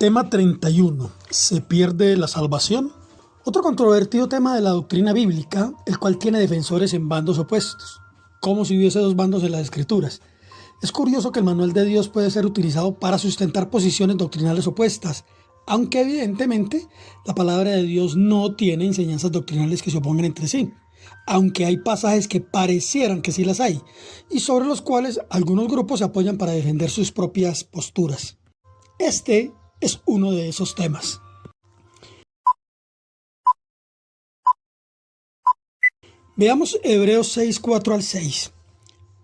Tema 31. ¿Se pierde la salvación? Otro controvertido tema de la doctrina bíblica, el cual tiene defensores en bandos opuestos, como si hubiese dos bandos en las Escrituras. Es curioso que el manual de Dios puede ser utilizado para sustentar posiciones doctrinales opuestas, aunque evidentemente la palabra de Dios no tiene enseñanzas doctrinales que se opongan entre sí, aunque hay pasajes que parecieran que sí las hay, y sobre los cuales algunos grupos se apoyan para defender sus propias posturas. Este es uno de esos temas. Veamos Hebreos 6, 4 al 6.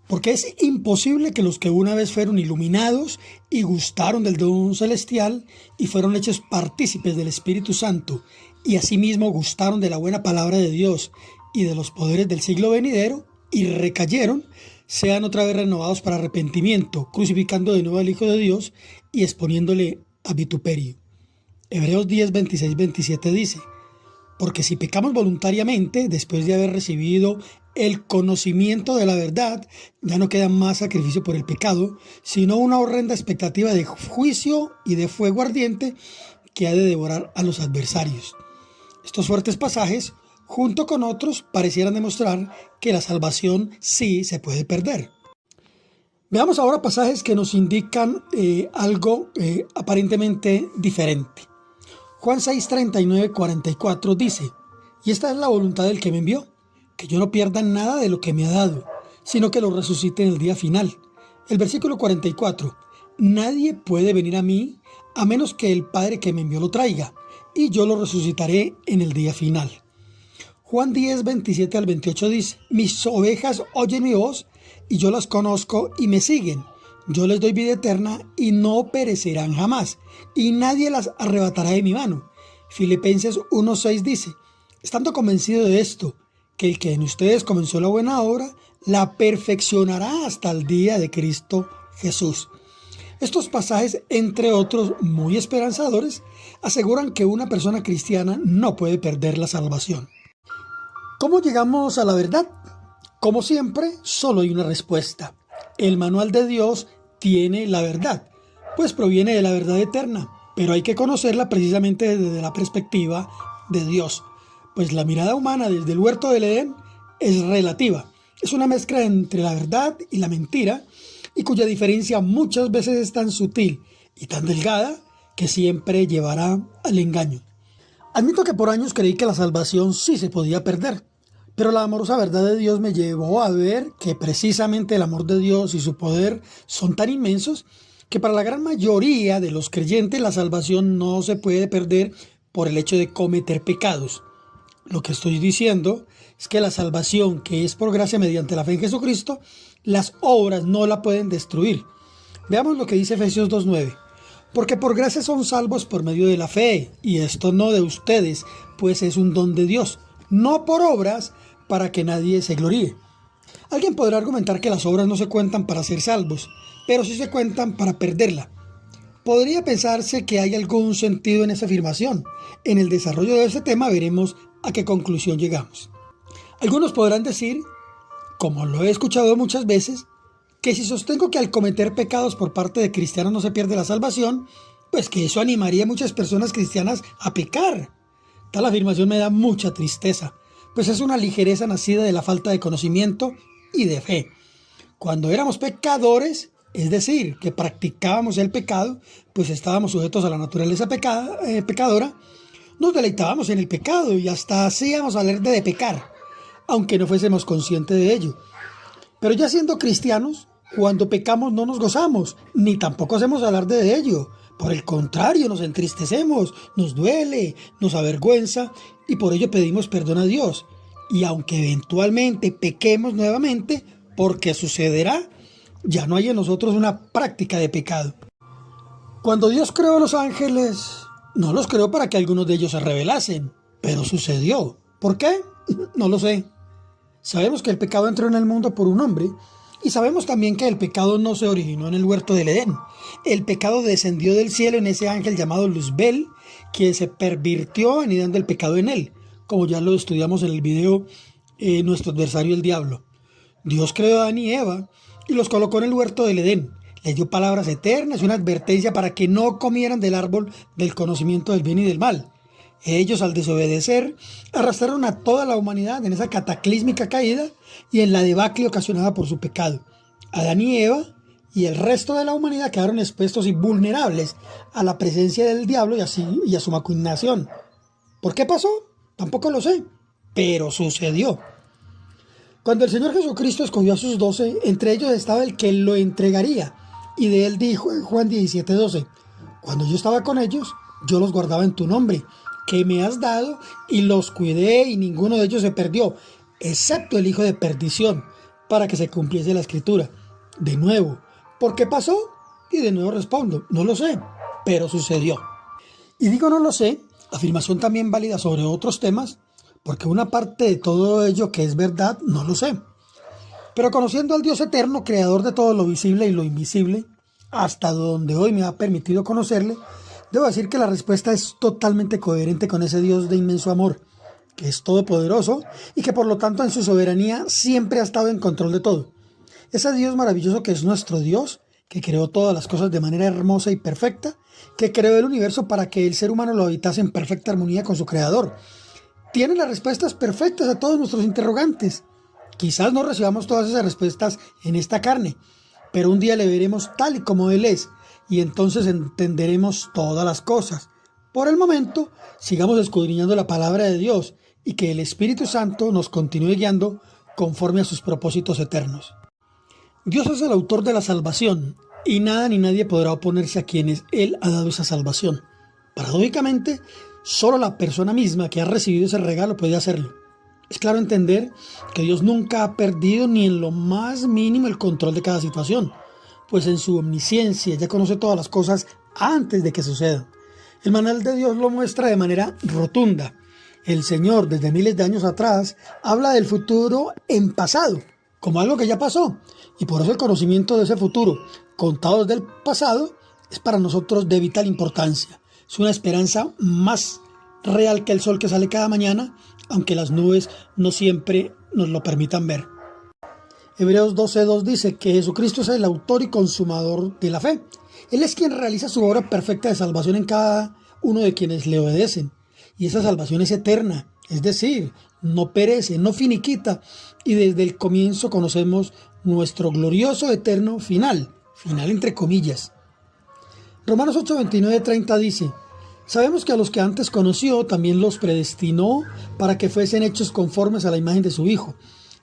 Porque es imposible que los que una vez fueron iluminados y gustaron del don celestial y fueron hechos partícipes del Espíritu Santo y asimismo gustaron de la buena palabra de Dios y de los poderes del siglo venidero y recayeron, sean otra vez renovados para arrepentimiento, crucificando de nuevo al Hijo de Dios y exponiéndole a vituperio. Hebreos 10, 26, 27 dice: porque si pecamos voluntariamente, después de haber recibido el conocimiento de la verdad, ya no queda más sacrificio por el pecado, sino una horrenda expectativa de juicio y de fuego ardiente que ha de devorar a los adversarios. Estos fuertes pasajes, junto con otros, parecieran demostrar que la salvación sí se puede perder. Veamos ahora pasajes que nos indican algo aparentemente diferente. Juan 6, 39, 44 dice: y esta es la voluntad del que me envió, que yo no pierda nada de lo que me ha dado, sino que lo resucite en el día final. El versículo 44: nadie puede venir a mí a menos que el Padre que me envió lo traiga, y yo lo resucitaré en el día final. Juan 10, 27 al 28 dice: mis ovejas oyen mi voz, y yo las conozco y me siguen. Yo les doy vida eterna y no perecerán jamás, y nadie las arrebatará de mi mano. Filipenses 1:6 dice: estando convencido de esto, que el que en ustedes comenzó la buena obra, la perfeccionará hasta el día de Cristo Jesús. Estos pasajes, entre otros muy esperanzadores, aseguran que una persona cristiana no puede perder la salvación. ¿Cómo llegamos a la verdad? Como siempre, solo hay una respuesta. El manual de Dios tiene la verdad, pues proviene de la verdad eterna, pero hay que conocerla precisamente desde la perspectiva de Dios, pues la mirada humana desde el huerto del Edén es relativa. Es una mezcla entre la verdad y la mentira, y cuya diferencia muchas veces es tan sutil y tan delgada que siempre llevará al engaño. Admito que por años creí que la salvación sí se podía perder, pero la amorosa verdad de Dios me llevó a ver que precisamente el amor de Dios y su poder son tan inmensos que para la gran mayoría de los creyentes la salvación no se puede perder por el hecho de cometer pecados. Lo que estoy diciendo es que la salvación, que es por gracia mediante la fe en Jesucristo, las obras no la pueden destruir. Veamos lo que dice Efesios 2:9. Porque por gracia son salvos por medio de la fe, y esto no de ustedes, pues es un don de Dios, no por obras, para que nadie se gloríe. Alguien podrá argumentar que las obras no se cuentan para ser salvos, pero sí se cuentan para perderla. Podría pensarse que hay algún sentido en esa afirmación. En el desarrollo de este tema veremos a qué conclusión llegamos. Algunos podrán decir, como lo he escuchado muchas veces, que si sostengo que al cometer pecados por parte de cristianos no se pierde la salvación, pues que eso animaría a muchas personas cristianas a pecar. Tal afirmación me da mucha tristeza, pues es una ligereza nacida de la falta de conocimiento y de fe. Cuando éramos pecadores, es decir, que practicábamos el pecado, pues estábamos sujetos a la naturaleza pecadora, nos deleitábamos en el pecado y hasta hacíamos alarde de pecar, aunque no fuésemos conscientes de ello. Pero ya siendo cristianos, cuando pecamos no nos gozamos, ni tampoco hacemos alarde de ello. Por el contrario, nos entristecemos, nos duele, nos avergüenza y por ello pedimos perdón a Dios. Y aunque eventualmente pequemos nuevamente, porque sucederá, ya no hay en nosotros una práctica de pecado. Cuando Dios creó a los ángeles, no los creó para que algunos de ellos se rebelasen, pero sucedió. ¿Por qué? No lo sé. Sabemos que el pecado entró en el mundo por un hombre, y sabemos también que el pecado no se originó en el huerto del Edén. El pecado descendió del cielo en ese ángel llamado Luzbel, que se pervirtió anidando el pecado en él, como ya lo estudiamos en el video Nuestro adversario el diablo. Dios creó a Adán y Eva y los colocó en el huerto del Edén. Les dio palabras eternas y una advertencia para que no comieran del árbol del conocimiento del bien y del mal. Ellos, al desobedecer, arrastraron a toda la humanidad en esa cataclísmica caída y en la debacle ocasionada por su pecado. Adán y Eva y el resto de la humanidad quedaron expuestos y vulnerables a la presencia del diablo y a su maquinación. ¿Por qué pasó? Tampoco lo sé, pero sucedió. Cuando el Señor Jesucristo escogió a sus 12, entre ellos estaba el que lo entregaría, y de él dijo en Juan 17:12, cuando yo estaba con ellos, yo los guardaba en tu nombre, que me has dado, y los cuidé, y ninguno de ellos se perdió, excepto el hijo de perdición, para que se cumpliese la escritura. De nuevo, ¿por qué pasó? Y de nuevo respondo, no lo sé, pero sucedió. Y digo no lo sé, afirmación también válida sobre otros temas, porque una parte de todo ello que es verdad, no lo sé. Pero conociendo al Dios eterno, creador de todo lo visible y lo invisible, hasta donde hoy me ha permitido conocerle, debo decir que la respuesta es totalmente coherente con ese Dios de inmenso amor, que es todopoderoso y que por lo tanto en su soberanía siempre ha estado en control de todo. Ese Dios maravilloso que es nuestro Dios, que creó todas las cosas de manera hermosa y perfecta, que creó el universo para que el ser humano lo habitase en perfecta armonía con su creador. Tiene las respuestas perfectas a todos nuestros interrogantes. Quizás no recibamos todas esas respuestas en esta carne, pero un día le veremos tal y como Él es, y entonces entenderemos todas las cosas. Por el momento, sigamos escudriñando la palabra de Dios y que el Espíritu Santo nos continúe guiando conforme a sus propósitos eternos. Dios es el autor de la salvación, y nada ni nadie podrá oponerse a quienes Él ha dado esa salvación. Paradójicamente, solo la persona misma que ha recibido ese regalo puede hacerlo. Es claro entender que Dios nunca ha perdido ni en lo más mínimo el control de cada situación, pues en su omnisciencia ya conoce todas las cosas antes de que sucedan. El manual de Dios lo muestra de manera rotunda. El Señor, desde miles de años atrás, habla del futuro en pasado, como algo que ya pasó, y por eso el conocimiento de ese futuro, contado desde el pasado, es para nosotros de vital importancia. Es una esperanza más real que el sol que sale cada mañana, aunque las nubes no siempre nos lo permitan ver. Hebreos 12:2 dice que Jesucristo es el autor y consumador de la fe. Él es quien realiza su obra perfecta de salvación en cada uno de quienes le obedecen. Y esa salvación es eterna, es decir, no perece, no finiquita. Y desde el comienzo conocemos nuestro glorioso eterno final entre comillas. Romanos 8:29-30 dice, sabemos que a los que antes conoció también los predestinó para que fuesen hechos conformes a la imagen de su Hijo,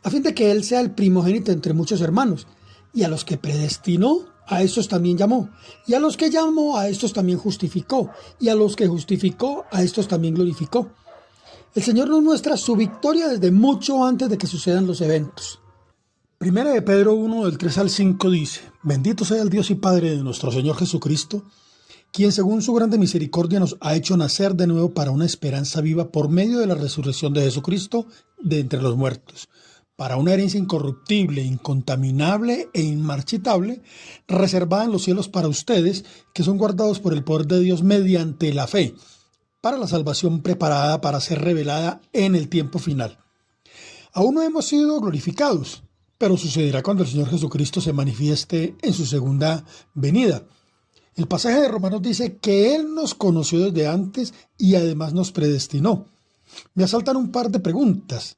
a fin de que Él sea el primogénito entre muchos hermanos. Y a los que predestinó, a estos también llamó. Y a los que llamó, a estos también justificó. Y a los que justificó, a estos también glorificó. El Señor nos muestra su victoria desde mucho antes de que sucedan los eventos. Primera de Pedro 1, del 3 al 5 dice, bendito sea el Dios y Padre de nuestro Señor Jesucristo, quien según su grande misericordia nos ha hecho nacer de nuevo para una esperanza viva por medio de la resurrección de Jesucristo de entre los muertos, para una herencia incorruptible, incontaminable e inmarchitable, reservada en los cielos para ustedes, que son guardados por el poder de Dios mediante la fe, para la salvación preparada para ser revelada en el tiempo final. Aún no hemos sido glorificados, pero sucederá cuando el Señor Jesucristo se manifieste en su segunda venida. El pasaje de Romanos dice que Él nos conoció desde antes y además nos predestinó. Me asaltan un par de preguntas.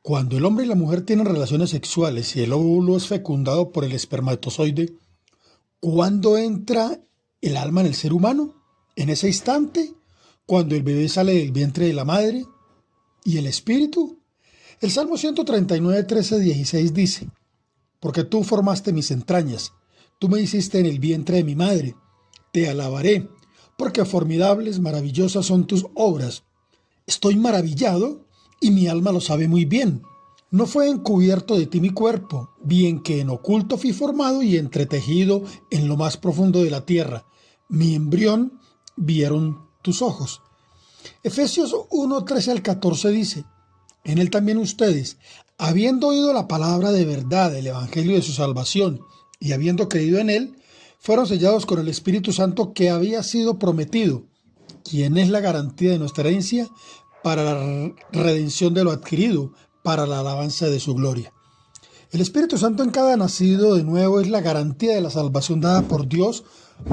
Cuando el hombre y la mujer tienen relaciones sexuales y el óvulo es fecundado por el espermatozoide, ¿cuándo entra el alma en el ser humano? ¿En ese instante? ¿Cuando el bebé sale del vientre de la madre? ¿Y el espíritu? El Salmo 139, 13, 16 dice, porque tú formaste mis entrañas, tú me hiciste en el vientre de mi madre. Te alabaré, porque formidables, maravillosas son tus obras. Estoy maravillado y mi alma lo sabe muy bien. No fue encubierto de ti mi cuerpo, bien que en oculto fui formado y entretejido en lo más profundo de la tierra. Mi embrión vieron tus ojos. Efesios 1, 13 al 14 dice, en él también ustedes, habiendo oído la palabra de verdad, el evangelio de su salvación, y habiendo creído en él, fueron sellados con el Espíritu Santo que había sido prometido, quien es la garantía de nuestra herencia para la redención de lo adquirido, para la alabanza de su gloria. El Espíritu Santo en cada nacido de nuevo es la garantía de la salvación dada por Dios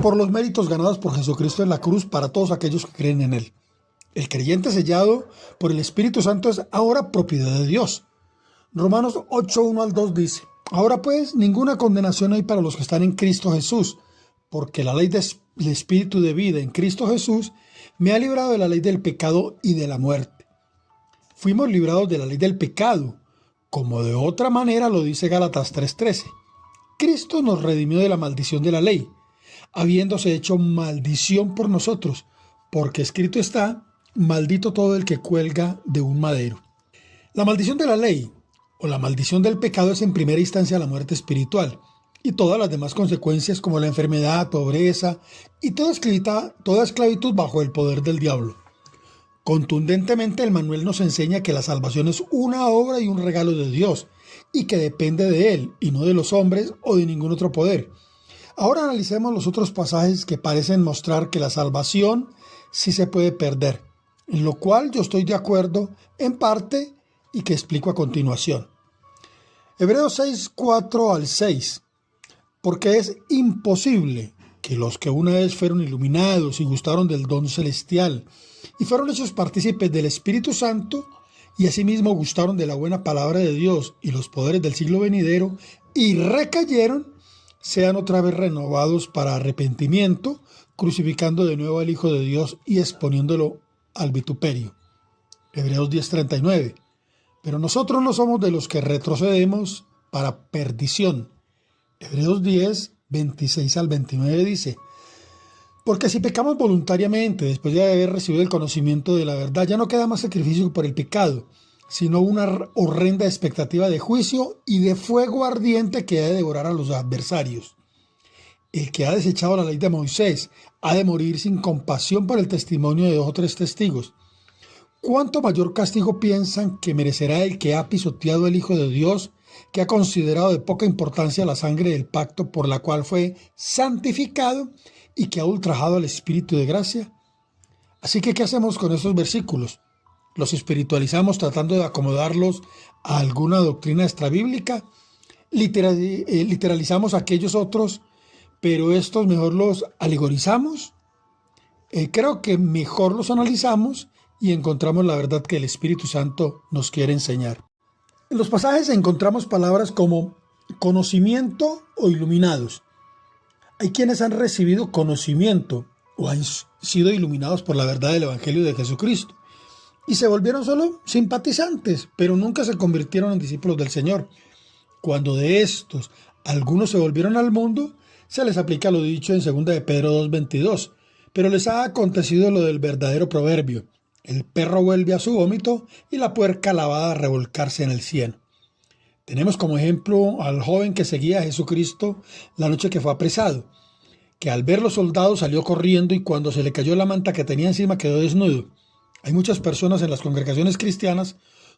por los méritos ganados por Jesucristo en la cruz para todos aquellos que creen en Él. El creyente sellado por el Espíritu Santo es ahora propiedad de Dios. Romanos 8, 1 al 2 dice: Ahora pues, ninguna condenación hay para los que están en Cristo Jesús, porque la ley del Espíritu de vida en Cristo Jesús me ha librado de la ley del pecado y de la muerte. Fuimos librados de la ley del pecado, como de otra manera lo dice Gálatas 3:13. Cristo nos redimió de la maldición de la ley, habiéndose hecho maldición por nosotros, porque escrito está: maldito todo el que cuelga de un madero. La maldición de la ley, o la maldición del pecado, es en primera instancia la muerte espiritual, y todas las demás consecuencias como la enfermedad, pobreza y toda esclavitud bajo el poder del diablo. Contundentemente el manual nos enseña que la salvación es una obra y un regalo de Dios, y que depende de Él, y no de los hombres o de ningún otro poder. Ahora analicemos los otros pasajes que parecen mostrar que la salvación sí se puede perder, en lo cual yo estoy de acuerdo en parte y que explico a continuación. Hebreos 6, 4 al 6. Porque es imposible que los que una vez fueron iluminados y gustaron del don celestial y fueron hechos partícipes del Espíritu Santo y asimismo gustaron de la buena palabra de Dios y los poderes del siglo venidero y recayeron, sean otra vez renovados para arrepentimiento, crucificando de nuevo al Hijo de Dios y exponiéndolo al vituperio. Hebreos 10:39. Pero nosotros no somos de los que retrocedemos para perdición. Hebreos 10, 26 al 29 dice: Porque si pecamos voluntariamente, después de haber recibido el conocimiento de la verdad, ya no queda más sacrificio por el pecado, sino una horrenda expectativa de juicio y de fuego ardiente que ha de devorar a los adversarios. El que ha desechado la ley de Moisés ha de morir sin compasión por el testimonio de 2 o 3 testigos. ¿Cuánto mayor castigo piensan que merecerá el que ha pisoteado al Hijo de Dios, que ha considerado de poca importancia la sangre del pacto por la cual fue santificado y que ha ultrajado al Espíritu de gracia? Así que, ¿qué hacemos con estos versículos? ¿Los espiritualizamos tratando de acomodarlos a alguna doctrina extrabíblica? ¿Literalizamos aquellos otros, pero estos mejor los alegorizamos? Creo que mejor los analizamos y encontramos la verdad que el Espíritu Santo nos quiere enseñar. En los pasajes encontramos palabras como conocimiento o iluminados. Hay quienes han recibido conocimiento o han sido iluminados por la verdad del Evangelio de Jesucristo y se volvieron solo simpatizantes, pero nunca se convirtieron en discípulos del Señor. Cuando de estos algunos se volvieron al mundo, se les aplica lo dicho en 2 de Pedro 2:22, pero les ha acontecido lo del verdadero proverbio: el perro vuelve a su vómito y la puerca lavada a revolcarse en el cieno. Tenemos como ejemplo al joven que seguía a Jesucristo la noche que fue apresado, que al ver los soldados salió corriendo y cuando se le cayó la manta que tenía encima quedó desnudo. Hay muchas personas en las congregaciones cristianas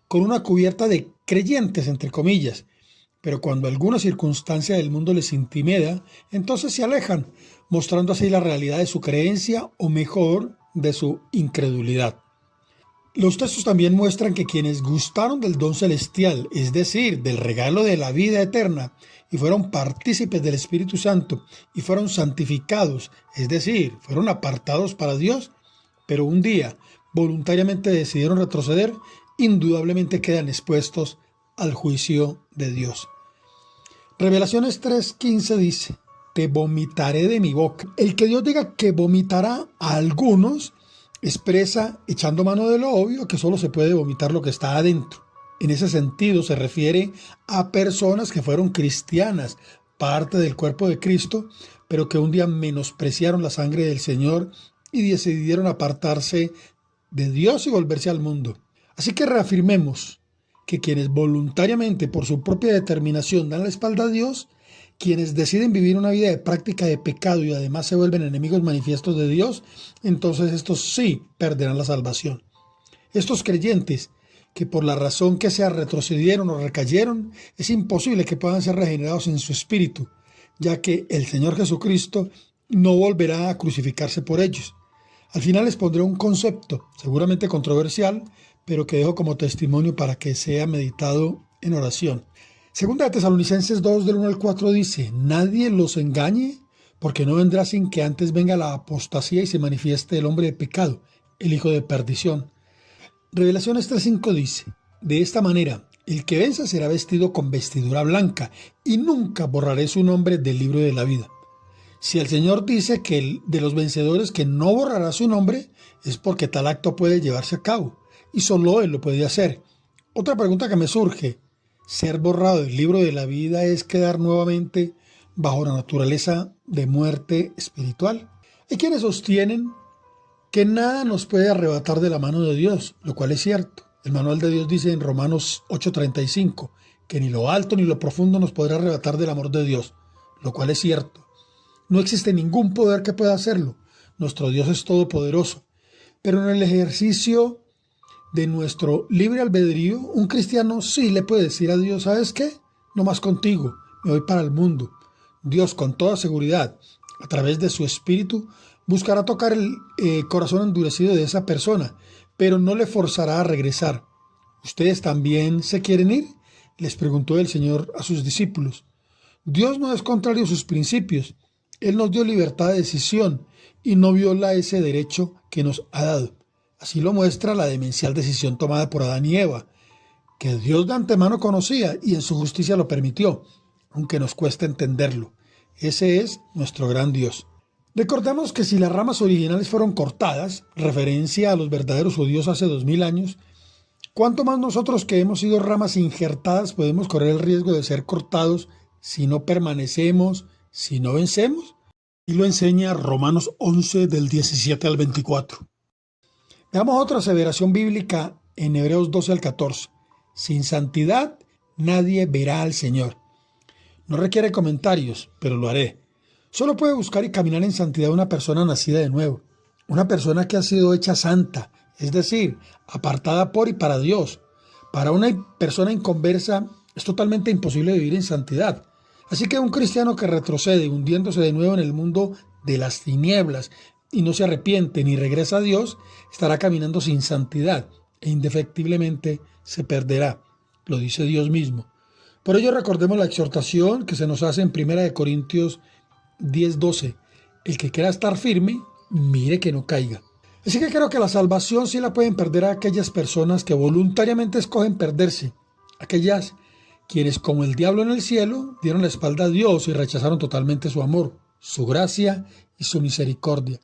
con una cubierta de creyentes, entre comillas, pero cuando alguna circunstancia del mundo les intimida, entonces se alejan, mostrando así la realidad de su creencia o mejor, de su incredulidad. Los textos también muestran que quienes gustaron del don celestial, es decir, del regalo de la vida eterna, y fueron partícipes del Espíritu Santo, y fueron santificados, es decir, fueron apartados para Dios, pero un día voluntariamente decidieron retroceder, indudablemente quedan expuestos al juicio de Dios. Revelaciones 3:15 dice: Te vomitaré de mi boca. El que Dios diga que vomitará a algunos, expresa, echando mano de lo obvio, que solo se puede vomitar lo que está adentro. En ese sentido se refiere a personas que fueron cristianas, parte del cuerpo de Cristo, pero que un día menospreciaron la sangre del Señor y decidieron apartarse de Dios y volverse al mundo. Así que reafirmemos que quienes voluntariamente, por su propia determinación, dan la espalda a Dios, quienes deciden vivir una vida de práctica de pecado y además se vuelven enemigos manifiestos de Dios, entonces estos sí perderán la salvación. Estos creyentes que por la razón que sea retrocedieron o recayeron, es imposible que puedan ser regenerados en su espíritu, ya que el Señor Jesucristo no volverá a crucificarse por ellos. Al final les pondré un concepto, seguramente controversial, pero que dejo como testimonio para que sea meditado en oración. Segunda de Tesalonicenses 2, del 1 al 4 dice: nadie los engañe, porque no vendrá sin que antes venga la apostasía y se manifieste el hombre de pecado, el hijo de perdición. Revelaciones 3:5 dice: de esta manera, el que venza será vestido con vestidura blanca, y nunca borraré su nombre del libro de la vida. Si el Señor dice que de los vencedores que no borrará su nombre, es porque tal acto puede llevarse a cabo, y solo Él lo puede hacer. Otra pregunta que me surge: ¿ser borrado del libro de la vida es quedar nuevamente bajo la naturaleza de muerte espiritual? Hay quienes sostienen que nada nos puede arrebatar de la mano de Dios, lo cual es cierto. El manual de Dios dice en Romanos 8:35 que ni lo alto ni lo profundo nos podrá arrebatar del amor de Dios, lo cual es cierto. No existe ningún poder que pueda hacerlo. Nuestro Dios es todopoderoso. Pero en el ejercicio de nuestro libre albedrío, un cristiano sí le puede decir a Dios: ¿sabes qué? No más contigo, me voy para el mundo. Dios, con toda seguridad, a través de su espíritu, buscará tocar el corazón endurecido de esa persona, pero no le forzará a regresar. ¿Ustedes también se quieren ir?, les preguntó el Señor a sus discípulos. Dios no es contrario a sus principios. Él nos dio libertad de decisión y no viola ese derecho que nos ha dado. Así lo muestra la demencial decisión tomada por Adán y Eva, que Dios de antemano conocía y en su justicia lo permitió, aunque nos cuesta entenderlo. Ese es nuestro gran Dios. Recordemos que si las ramas originales fueron cortadas, referencia a los verdaderos judíos hace 2000 años, ¿cuánto más nosotros que hemos sido ramas injertadas podemos correr el riesgo de ser cortados si no permanecemos, si no vencemos? Y lo enseña Romanos 11 del 17 al 24. Veamos otra aseveración bíblica en Hebreos 12 al 14. Sin santidad nadie verá al Señor. No requiere comentarios, pero lo haré. Solo puede buscar y caminar en santidad una persona nacida de nuevo, una persona que ha sido hecha santa, es decir, apartada por y para Dios. Para una persona inconversa es totalmente imposible vivir en santidad. Así que un cristiano que retrocede, hundiéndose de nuevo en el mundo de las tinieblas y no se arrepiente ni regresa a Dios, estará caminando sin santidad e indefectiblemente se perderá. Lo dice Dios mismo. Por ello recordemos la exhortación que se nos hace en 1 Corintios 10:12. El que quiera estar firme, mire que no caiga. Así que creo que la salvación sí la pueden perder a aquellas personas que voluntariamente escogen perderse. Aquellas quienes, como el diablo en el cielo, dieron la espalda a Dios y rechazaron totalmente su amor, su gracia y su misericordia.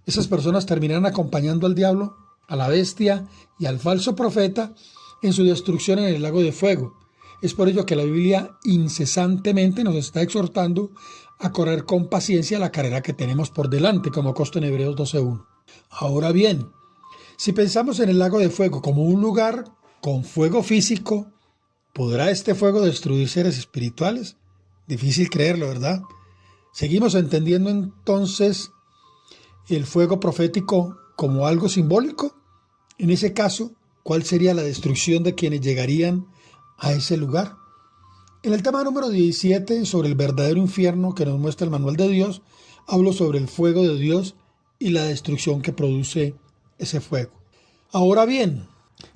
Esas personas terminarán acompañando al diablo, a la bestia y al falso profeta en su destrucción en el lago de fuego. Es por ello que la Biblia incesantemente nos está exhortando a correr con paciencia la carrera que tenemos por delante, como consta en Hebreos 12:1. Ahora bien, si pensamos en el lago de fuego como un lugar con fuego físico, ¿podrá este fuego destruir seres espirituales? Difícil creerlo, ¿verdad? Seguimos entendiendo entonces el fuego profético como algo simbólico. En ese caso, ¿cuál sería la destrucción de quienes llegarían a ese lugar? En el tema número 17, sobre el verdadero infierno que nos muestra el manual de Dios, hablo sobre el fuego de Dios y la destrucción que produce ese fuego. Ahora bien,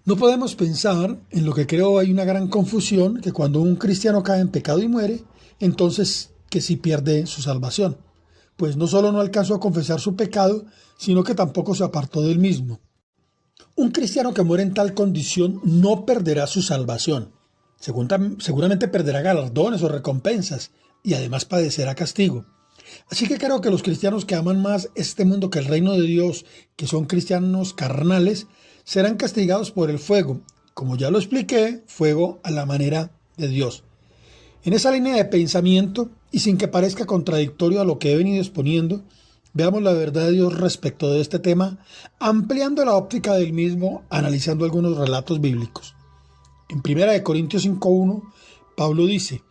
no podemos pensar, en lo que creo hay una gran confusión, que cuando un cristiano cae en pecado y muere, entonces que sí pierde su salvación. Pues no solo no alcanzó a confesar su pecado, sino que tampoco se apartó del mismo. Un cristiano que muere en tal condición no perderá su salvación. Seguramente perderá galardones o recompensas y además padecerá castigo. Así que creo que los cristianos que aman más este mundo que el reino de Dios, que son cristianos carnales, serán castigados por el fuego. Como ya lo expliqué, fuego a la manera de Dios. En esa línea de pensamiento, y sin que parezca contradictorio a lo que he venido exponiendo, veamos la verdad de Dios respecto de este tema, ampliando la óptica del mismo, analizando algunos relatos bíblicos. En 1 Corintios 5:1, Pablo dice: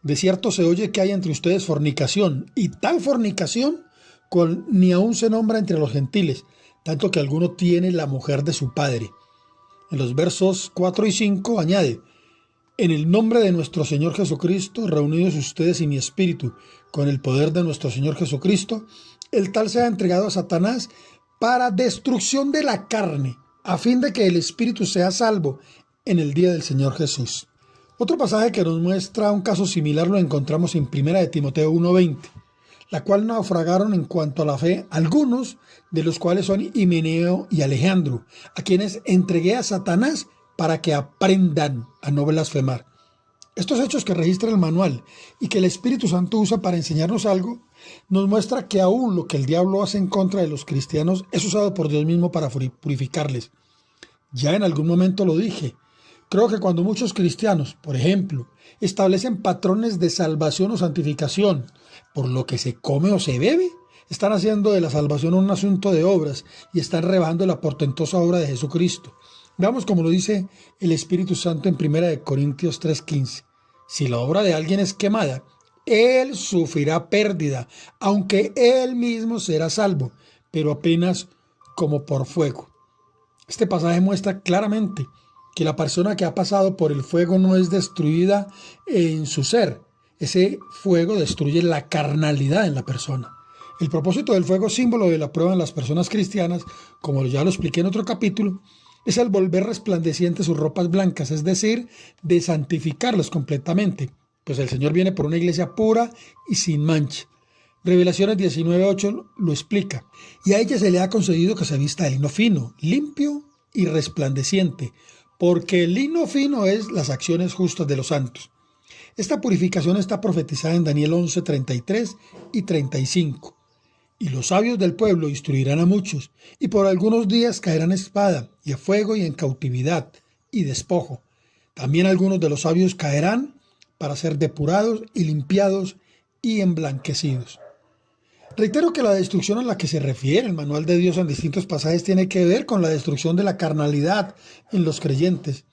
de cierto se oye que hay entre ustedes fornicación, y tal fornicación cual ni aún se nombra entre los gentiles, tanto que alguno tiene la mujer de su padre. En los versos 4 y 5 añade: en el nombre de nuestro Señor Jesucristo, reunidos ustedes y mi espíritu, con el poder de nuestro Señor Jesucristo, el tal sea entregado a Satanás para destrucción de la carne, a fin de que el espíritu sea salvo en el día del Señor Jesús. Otro pasaje que nos muestra un caso similar lo encontramos en 1 Timoteo 1:20, la cual naufragaron en cuanto a la fe algunos, de los cuales son Himeneo y Alejandro, a quienes entregué a Satanás para que aprendan a no blasfemar. Estos hechos que registra el manual y que el Espíritu Santo usa para enseñarnos algo, nos muestra que aún lo que el diablo hace en contra de los cristianos es usado por Dios mismo para purificarles. Ya en algún momento lo dije. Creo que cuando muchos cristianos, por ejemplo, establecen patrones de salvación o santificación por lo que se come o se bebe, están haciendo de la salvación un asunto de obras y están rebajando la portentosa obra de Jesucristo. Veamos como lo dice el Espíritu Santo en 1 Corintios 3:15. Si la obra de alguien es quemada, él sufrirá pérdida, aunque él mismo será salvo, pero apenas como por fuego. Este pasaje muestra claramente que la persona que ha pasado por el fuego no es destruida en su ser. Ese fuego destruye la carnalidad en la persona. El propósito del fuego, símbolo de la prueba en las personas cristianas, como ya lo expliqué en otro capítulo, es el volver resplandecientes sus ropas blancas, es decir, de santificarlas completamente, pues el Señor viene por una iglesia pura y sin mancha. Revelaciones 19:8 lo explica, y a ella se le ha concedido que se vista de lino fino, limpio y resplandeciente, porque el lino fino es las acciones justas de los santos. Esta purificación está profetizada en Daniel 11:33 y 35. Y los sabios del pueblo instruirán a muchos, y por algunos días caerán espada, y a fuego, y en cautividad, y despojo. También algunos de los sabios caerán para ser depurados, y limpiados, y emblanquecidos. Reitero que la destrucción a la que se refiere el manual de Dios en distintos pasajes tiene que ver con la destrucción de la carnalidad en los creyentes.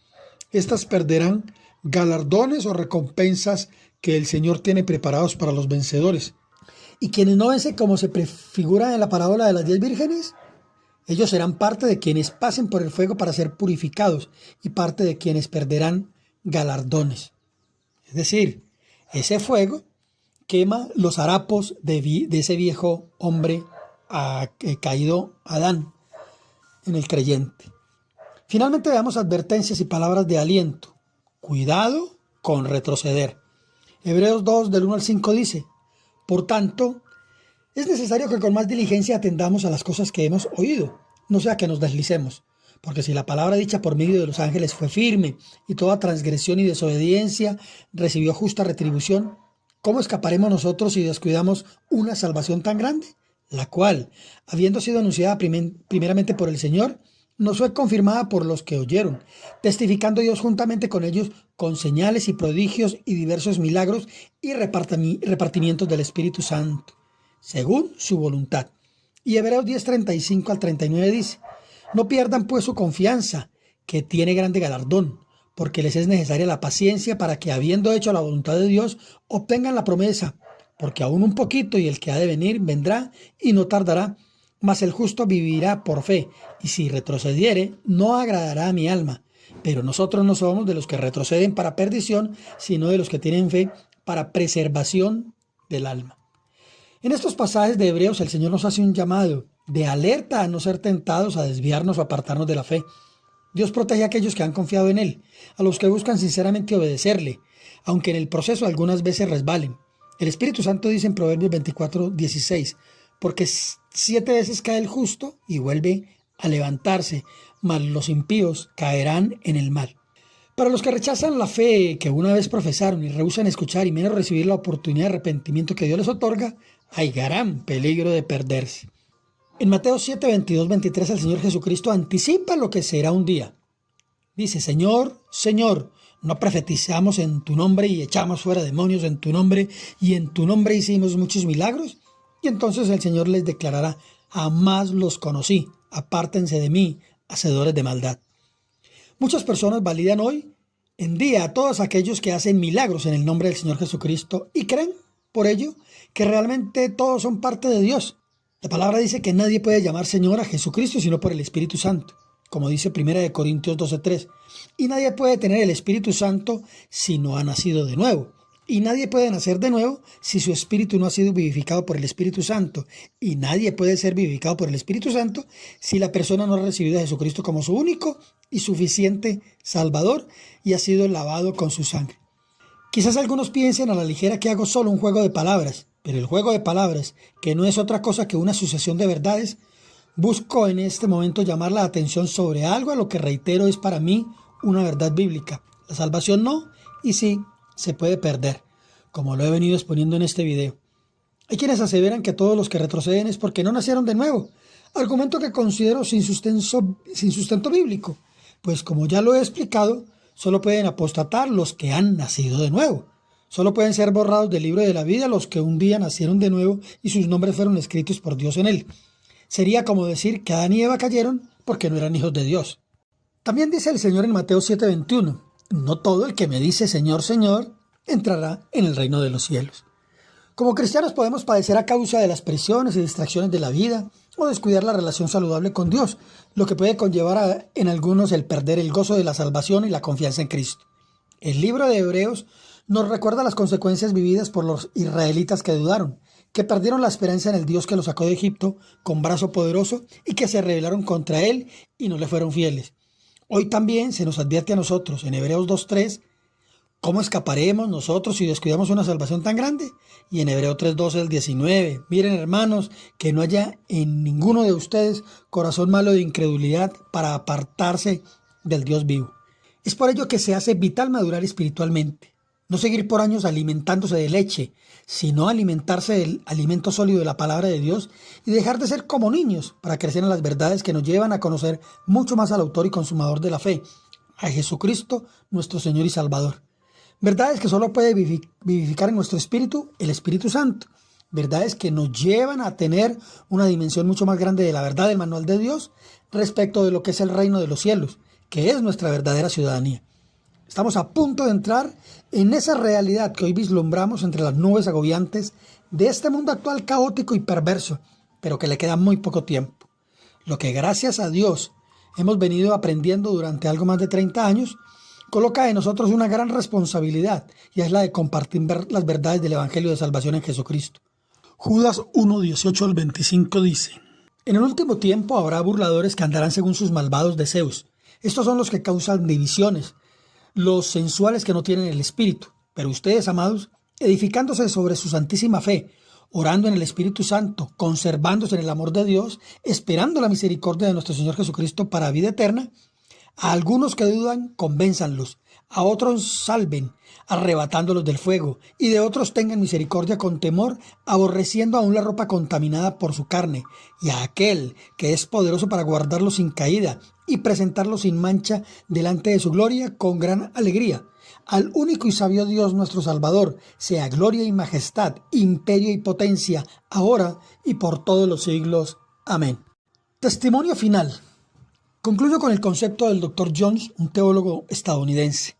Estas perderán galardones o recompensas que el Señor tiene preparados para los vencedores. Y quienes no vencen, como se prefigura en la parábola de las 10 vírgenes, ellos serán parte de quienes pasen por el fuego para ser purificados y parte de quienes perderán galardones. Es decir, ese fuego quema los harapos de ese viejo hombre caído Adán en el creyente. Finalmente veamos advertencias y palabras de aliento. Cuidado con retroceder. Hebreos 2 del 1 al 5 dice: por tanto, es necesario que con más diligencia atendamos a las cosas que hemos oído, no sea que nos deslicemos. Porque si la palabra dicha por medio de los ángeles fue firme, y toda transgresión y desobediencia recibió justa retribución, ¿cómo escaparemos nosotros si descuidamos una salvación tan grande? La cual, habiendo sido anunciada primeramente por el Señor, nos fue confirmada por los que oyeron, testificando Dios juntamente con ellos con señales y prodigios y diversos milagros y repartimientos del Espíritu Santo, según su voluntad. Y Hebreos 10:35 al 39 dice: no pierdan pues su confianza, que tiene grande galardón, porque les es necesaria la paciencia para que, habiendo hecho la voluntad de Dios, obtengan la promesa, porque aún un poquito y el que ha de venir vendrá y no tardará. Mas el justo vivirá por fe, y si retrocediere, no agradará a mi alma. Pero nosotros no somos de los que retroceden para perdición, sino de los que tienen fe para preservación del alma. En estos pasajes de Hebreos, el Señor nos hace un llamado de alerta a no ser tentados a desviarnos o apartarnos de la fe. Dios protege a aquellos que han confiado en Él, a los que buscan sinceramente obedecerle, aunque en el proceso algunas veces resbalen. El Espíritu Santo dice en Proverbios 24:16: porque 7 veces cae el justo y vuelve a levantarse, mas los impíos caerán en el mal. Para los que rechazan la fe que una vez profesaron y rehúsan escuchar y menos recibir la oportunidad de arrepentimiento que Dios les otorga, hay gran peligro de perderse. En Mateo 7:22-23 el Señor Jesucristo anticipa lo que será un día. Dice: Señor, Señor, ¿no profetizamos en tu nombre y echamos fuera demonios en tu nombre y en tu nombre hicimos muchos milagros? Y entonces el Señor les declarará: jamás los conocí, apártense de mí, hacedores de maldad. Muchas personas validan hoy en día a todos aquellos que hacen milagros en el nombre del Señor Jesucristo y creen, por ello, que realmente todos son parte de Dios. La palabra dice que nadie puede llamar Señor a Jesucristo sino por el Espíritu Santo, como dice 1 Corintios 12:3. Y nadie puede tener el Espíritu Santo si no ha nacido de nuevo. Y nadie puede nacer de nuevo si su espíritu no ha sido vivificado por el Espíritu Santo. Y nadie puede ser vivificado por el Espíritu Santo si la persona no ha recibido a Jesucristo como su único y suficiente Salvador y ha sido lavado con su sangre. Quizás algunos piensen a la ligera que hago solo un juego de palabras, pero el juego de palabras, que no es otra cosa que una sucesión de verdades, busco en este momento llamar la atención sobre algo a lo que reitero es para mí una verdad bíblica. La salvación no, y sí, se puede perder, como lo he venido exponiendo en este video. Hay quienes aseveran que todos los que retroceden es porque no nacieron de nuevo, argumento que considero sin sustento bíblico, pues como ya lo he explicado, solo pueden apostatar los que han nacido de nuevo. Solo pueden ser borrados del libro de la vida los que un día nacieron de nuevo y sus nombres fueron escritos por Dios en él. Sería como decir que Adán y Eva cayeron porque no eran hijos de Dios. También dice el Señor en Mateo 7:21, no todo el que me dice Señor, Señor, entrará en el reino de los cielos. Como cristianos podemos padecer a causa de las presiones y distracciones de la vida o descuidar la relación saludable con Dios, lo que puede conllevar en algunos el perder el gozo de la salvación y la confianza en Cristo. El libro de Hebreos nos recuerda las consecuencias vividas por los israelitas que dudaron, que perdieron la esperanza en el Dios que los sacó de Egipto con brazo poderoso y que se rebelaron contra él y no le fueron fieles. Hoy también se nos advierte a nosotros en Hebreos 2:3, ¿cómo escaparemos nosotros si descuidamos una salvación tan grande? Y en Hebreos 3:12 al 19, miren hermanos, que no haya en ninguno de ustedes corazón malo de incredulidad para apartarse del Dios vivo. Es por ello que se hace vital madurar espiritualmente. No seguir por años alimentándose de leche, sino alimentarse del alimento sólido de la palabra de Dios y dejar de ser como niños para crecer en las verdades que nos llevan a conocer mucho más al autor y consumador de la fe, a Jesucristo, nuestro Señor y Salvador. Verdades que solo puede vivificar en nuestro espíritu el Espíritu Santo. Verdades que nos llevan a tener una dimensión mucho más grande de la verdad del manual de Dios respecto de lo que es el reino de los cielos, que es nuestra verdadera ciudadanía. Estamos a punto de entrar en esa realidad que hoy vislumbramos entre las nubes agobiantes de este mundo actual caótico y perverso, pero que le queda muy poco tiempo. Lo que gracias a Dios hemos venido aprendiendo durante algo más de 30 años, coloca en nosotros una gran responsabilidad y es la de compartir las verdades del Evangelio de Salvación en Jesucristo. Judas 1:18 al 25 dice, en el último tiempo habrá burladores que andarán según sus malvados deseos. Estos son los que causan divisiones, los sensuales que no tienen el Espíritu. Pero ustedes, amados, edificándose sobre su santísima fe, orando en el Espíritu Santo, conservándose en el amor de Dios, esperando la misericordia de nuestro Señor Jesucristo para vida eterna, a algunos que dudan, convénzanlos, a otros salven, arrebatándolos del fuego, y de otros tengan misericordia con temor, aborreciendo aún la ropa contaminada por su carne, y a aquel que es poderoso para guardarlos sin caída y presentarlos sin mancha delante de su gloria con gran alegría. Al único y sabio Dios nuestro Salvador, sea gloria y majestad, imperio y potencia, ahora y por todos los siglos. Amén. Testimonio final. Concluyo con el concepto del Dr. Jones, un teólogo estadounidense.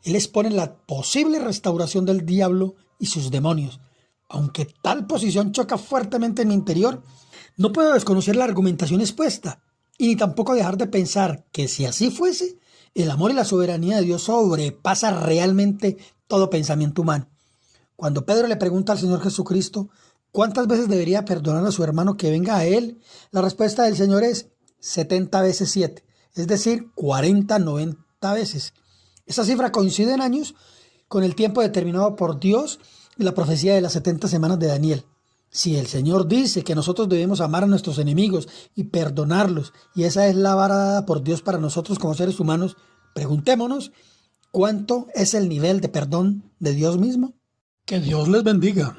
Él expone la posible restauración del diablo y sus demonios. Aunque tal posición choca fuertemente en mi interior, no puedo desconocer la argumentación expuesta y ni tampoco dejar de pensar que si así fuese, el amor y la soberanía de Dios sobrepasa realmente todo pensamiento humano. Cuando Pedro le pregunta al Señor Jesucristo ¿cuántas veces debería perdonar a su hermano que venga a él? La respuesta del Señor es 70 veces 7, es decir, 40, 90 veces. Esa cifra coincide en años con el tiempo determinado por Dios y la profecía de las 70 semanas de Daniel. Si el Señor dice que nosotros debemos amar a nuestros enemigos y perdonarlos, y esa es la vara dada por Dios para nosotros como seres humanos, preguntémonos, ¿cuánto es el nivel de perdón de Dios mismo? Que Dios les bendiga.